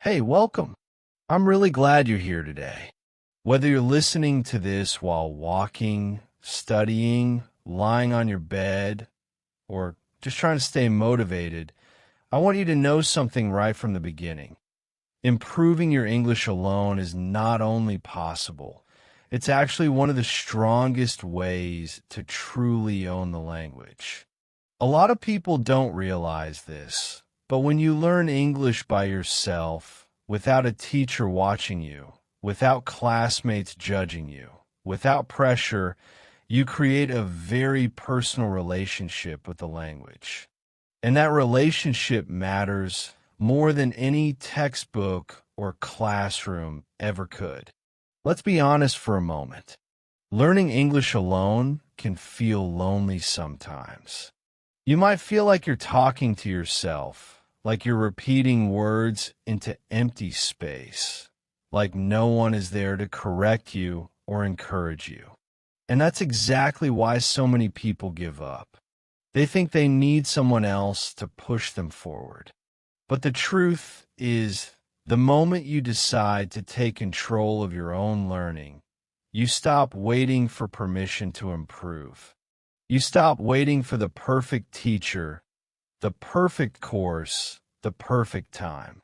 Hey, welcome. I'm really glad you're here today. Whether you're listening to this while walking, studying, lying on your bed, or just trying to stay motivated, I want you to know something right from the beginning. Improving your English alone is not only possible, it's actually one of the strongest ways to truly own the language. A lot of people don't realize this, but when you learn English by yourself, without a teacher watching you, without classmates judging you, without pressure, you create a very personal relationship with the language. And that relationship matters more than any textbook or classroom ever could. Let's be honest for a moment. Learning English alone can feel lonely sometimes. You might feel like you're talking to yourself, like you're repeating words into empty space, like no one is there to correct you or encourage you. And that's exactly why so many people give up. They think they need someone else to push them forward. But the truth is, the moment you decide to take control of your own learning, you stop waiting for permission to improve. You stop waiting for the perfect teacher, the perfect course, the perfect time.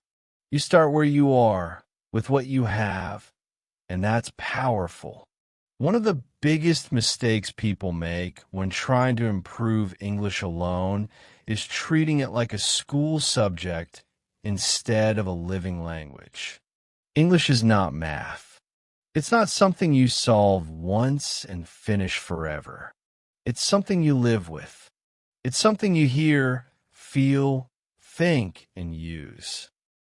You start where you are, with what you have, and that's powerful. One of the biggest mistakes people make when trying to improve English alone is treating it like a school subject instead of a living language. English is not math. It's not something you solve once and finish forever. It's something you live with. It's something you hear, feel, think, and use.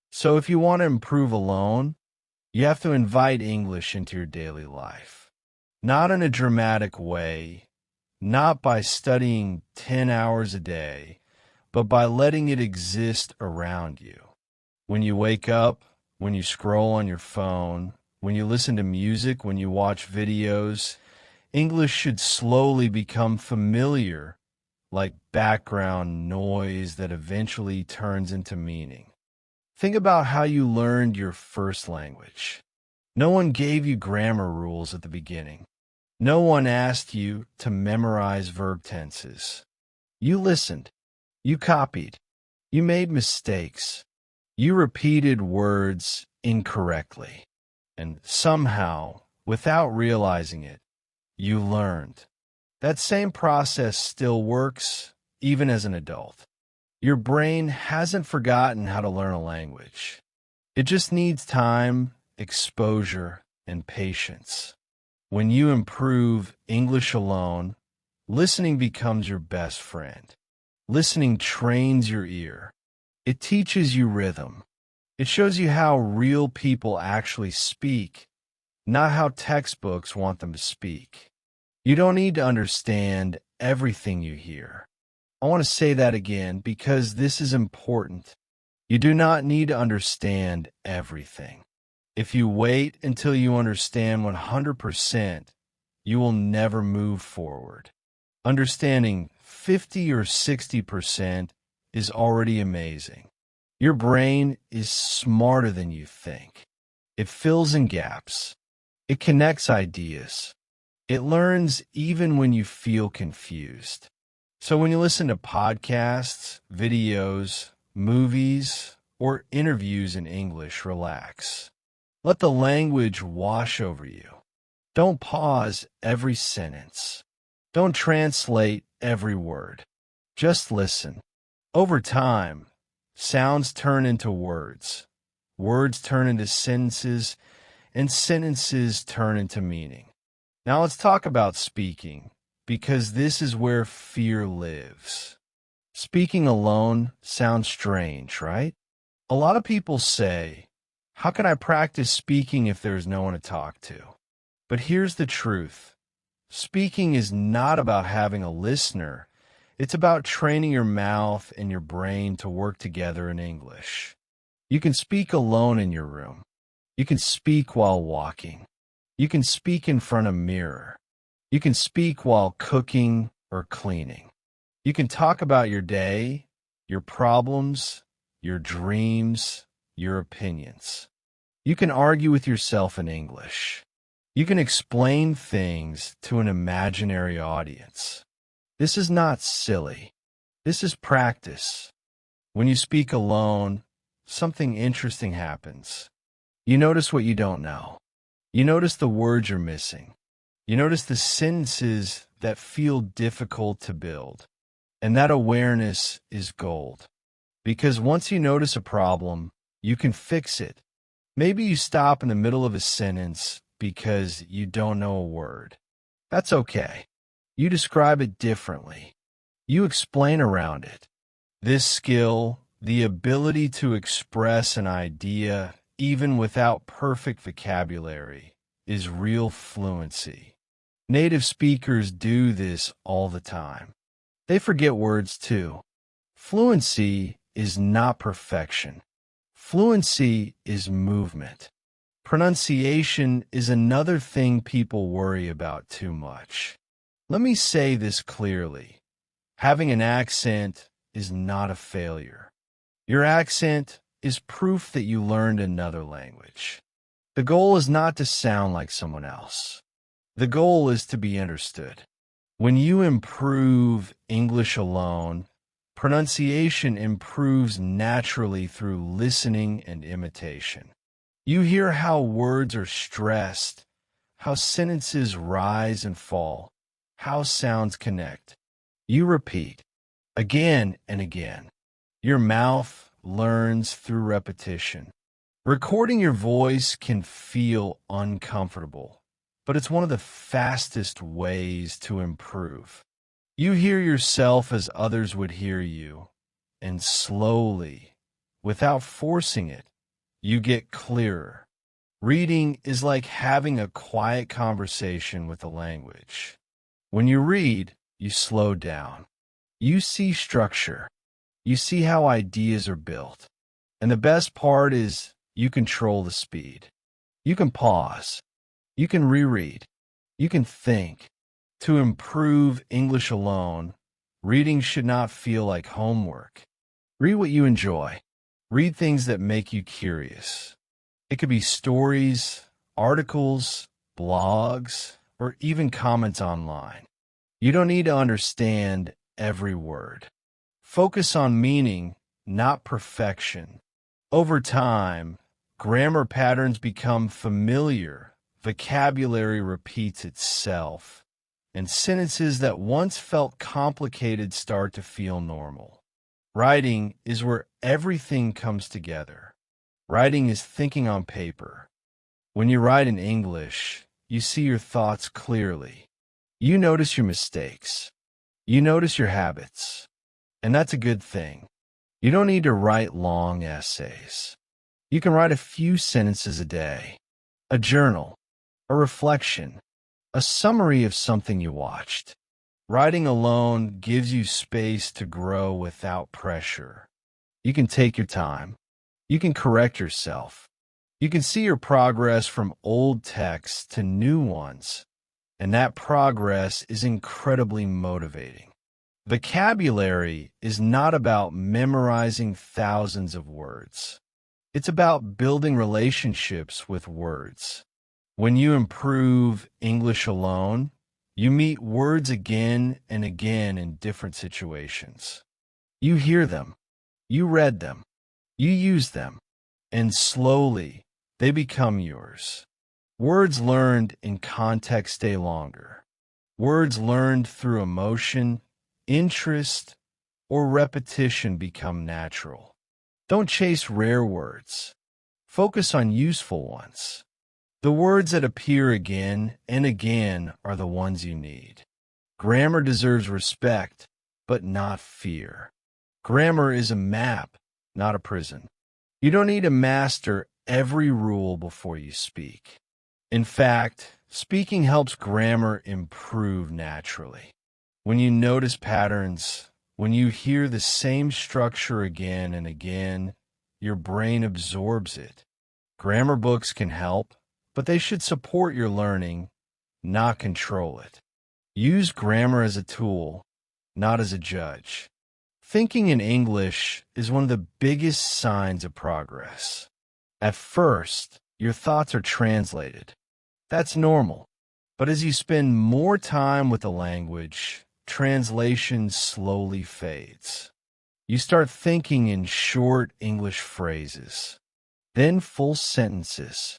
So if you want to improve alone, you have to invite English into your daily life. Not in a dramatic way, not by studying 10 hours a day, but by letting it exist around you. When you wake up, when you scroll on your phone, when you listen to music, when you watch videos, English should slowly become familiar, like background noise that eventually turns into meaning. Think about how you learned your first language. No one gave you grammar rules at the beginning. No one asked you to memorize verb tenses. You listened. You copied. You made mistakes. You repeated words incorrectly. And somehow, without realizing it, you learned. That same process still works, even as an adult. Your brain hasn't forgotten how to learn a language. It just needs time, exposure, and patience. When you improve English alone, listening becomes your best friend. Listening trains your ear. It teaches you rhythm. It shows you how real people actually speak, not how textbooks want them to speak. You don't need to understand everything you hear. I want to say that again because this is important. You do not need to understand everything. If you wait until you understand 100%, you will never move forward. Understanding 50 or 60% is already amazing. Your brain is smarter than you think. It fills in gaps. It connects ideas. It learns even when you feel confused. So when you listen to podcasts, videos, movies, or interviews in English, relax. Let the language wash over you. Don't pause every sentence. Don't translate every word. Just listen. Over time, sounds turn into words. Words turn into sentences, and sentences turn into meaning. Now let's talk about speaking, because this is where fear lives. Speaking alone sounds strange, right? A lot of people say, how can I practice speaking if there's no one to talk to? But here's the truth. Speaking is not about having a listener. It's about training your mouth and your brain to work together in English. You can speak alone in your room. You can speak while walking. You can speak in front of a mirror. You can speak while cooking or cleaning. You can talk about your day, your problems, your dreams, your opinions. You can argue with yourself in English. You can explain things to an imaginary audience. This is not silly. This is practice. When you speak alone, something interesting happens. You notice what you don't know. You notice the words you're missing. You notice the sentences that feel difficult to build. And that awareness is gold. Because once you notice a problem, you can fix it. Maybe you stop in the middle of a sentence because you don't know a word. That's okay. You describe it differently. You explain around it. This skill, the ability to express an idea even without perfect vocabulary, is real fluency. Native speakers do this all the time. They forget words too. Fluency is not perfection. Fluency is movement. Pronunciation is another thing people worry about too much. Let me say this clearly. Having an accent is not a failure. Your accent is proof that you learned another language. The goal is not to sound like someone else. The goal is to be understood. When you improve English alone, pronunciation improves naturally through listening and imitation. You hear how words are stressed, how sentences rise and fall, how sounds connect. You repeat again and again. Your mouth learns through repetition. Recording your voice can feel uncomfortable, but it's one of the fastest ways to improve. You hear yourself as others would hear you, and slowly, without forcing it, you get clearer. Reading is like having a quiet conversation with the language. When you read, you slow down. You see structure. You see how ideas are built. And the best part is you control the speed. You can pause. You can reread. You can think. To improve English alone, reading should not feel like homework. Read what you enjoy. Read things that make you curious. It could be stories, articles, blogs, or even comments online. You don't need to understand every word. Focus on meaning, not perfection. Over time, grammar patterns become familiar, vocabulary repeats itself, and sentences that once felt complicated start to feel normal. Writing is where everything comes together. Writing is thinking on paper. When you write in English, you see your thoughts clearly. You notice your mistakes. You notice your habits. And that's a good thing. You don't need to write long essays. You can write a few sentences a day. A journal, a reflection, a summary of something you watched. Writing alone gives you space to grow without pressure. You can take your time. You can correct yourself. You can see your progress from old texts to new ones. And that progress is incredibly motivating. Vocabulary is not about memorizing thousands of words. It's about building relationships with words. When you improve English alone, you meet words again and again in different situations. You hear them, you read them, you use them, and slowly they become yours. Words learned in context stay longer. Words learned through emotion, interest, or repetition become natural. Don't chase rare words. Focus on useful ones. The words that appear again and again are the ones you need. Grammar deserves respect, but not fear. Grammar is a map, not a prison. You don't need to master every rule before you speak. In fact, speaking helps grammar improve naturally. When you notice patterns, when you hear the same structure again and again, your brain absorbs it. Grammar books can help, but they should support your learning, not control it. Use grammar as a tool, not as a judge. Thinking in English is one of the biggest signs of progress. At first, your thoughts are translated. That's normal. But as you spend more time with the language, translation slowly fades. You start thinking in short English phrases, then full sentences.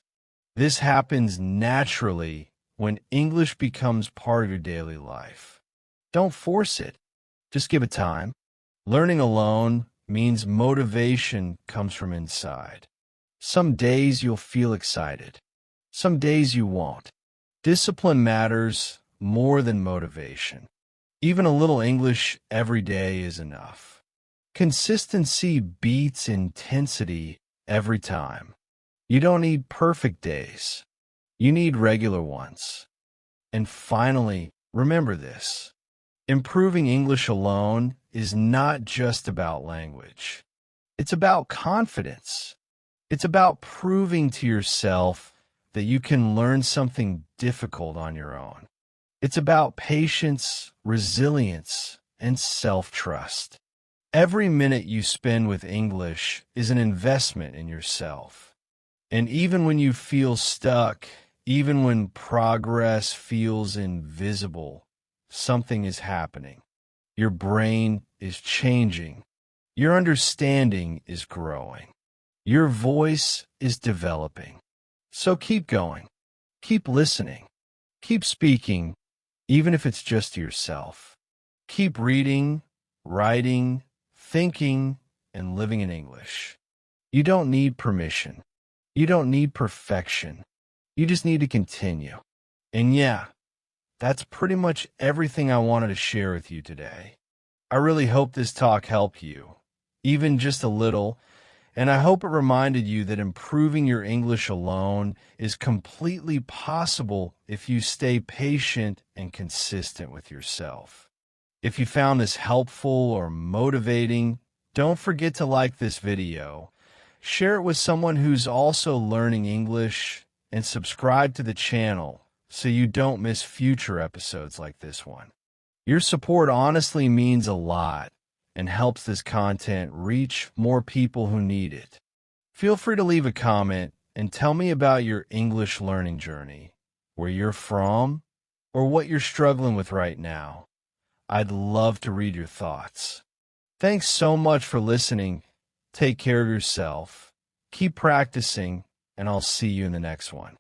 This happens naturally when English becomes part of your daily life. Don't force it. Just give it time. Learning alone means motivation comes from inside. Some days you'll feel excited. Some days you won't. Discipline matters more than motivation. Even a little English every day is enough. Consistency beats intensity every time. You don't need perfect days. You need regular ones. And finally, remember this. Improving English alone is not just about language. It's about confidence. It's about proving to yourself that you can learn something difficult on your own. It's about patience, resilience, and self-trust. Every minute you spend with English is an investment in yourself. And even when you feel stuck, even when progress feels invisible, something is happening. Your brain is changing. Your understanding is growing. Your voice is developing. So keep going. Keep listening. Keep speaking, even if it's just to yourself. Keep reading, writing, thinking, and living in English. You don't need permission. You don't need perfection. You just need to continue. And yeah, that's pretty much everything I wanted to share with you today. I really hope this talk helped you, even just a little, and I hope it reminded you that improving your English alone is completely possible if you stay patient and consistent with yourself. If you found this helpful or motivating, don't forget to like this video, share it with someone who's also learning English, and subscribe to the channel so you don't miss future episodes like this one. Your support honestly means a lot and helps this content reach more people who need it. Feel free to leave a comment and tell me about your English learning journey, where you're from, or what you're struggling with right now. I'd love to read your thoughts. Thanks so much for listening. Take care of yourself. Keep practicing, and I'll see you in the next one.